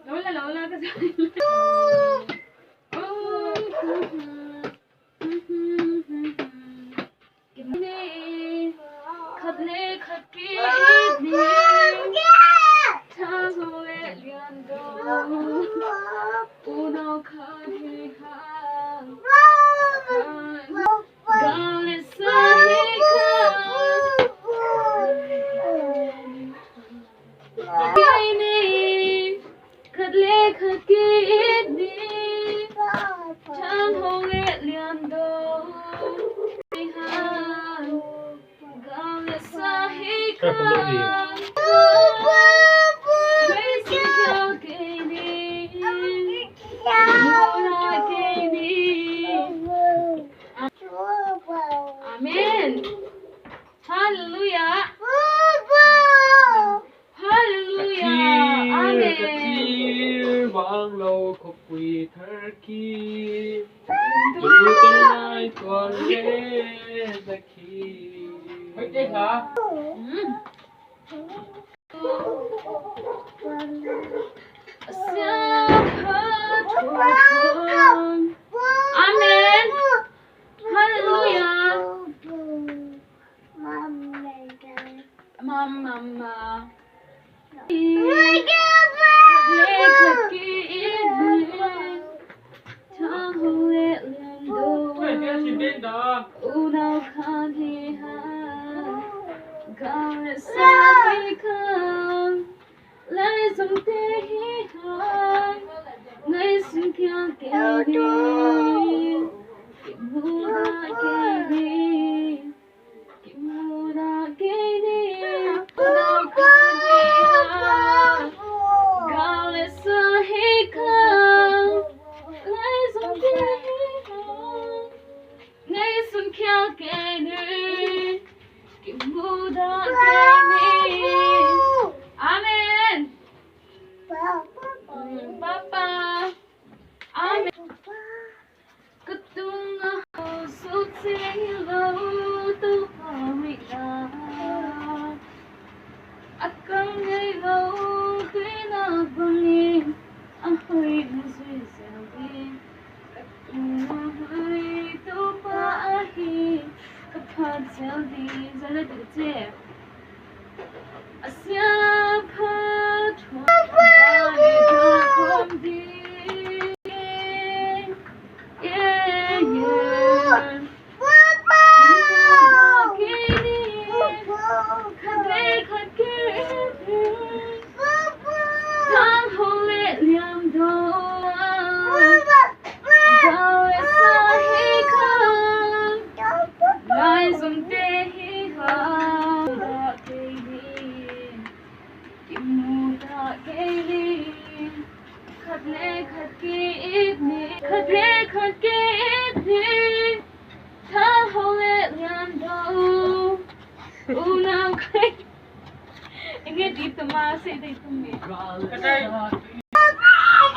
Lola, Lola, kasi. Amen. Hallelujah. Hallelujah. Amen. Vang lâu khóc quỳ turkey. Dù tương lai còn ghé ra khi. Mấy cái hả? Amen. Hallelujah. Mama. Amen. Papa. Amen. Ketung sút sinh lâu tu hỏi là akan ngay lâu khi na bangin ang hơi suy sầu đi ketung hơi tu pa ahi kapag sel di zala di che asya pa thwa dali ka kom di Ingat dito masih dito mi.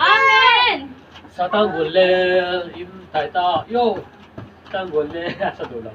Amen. Sa tanggol le im tai ta yo tanggol le sa do la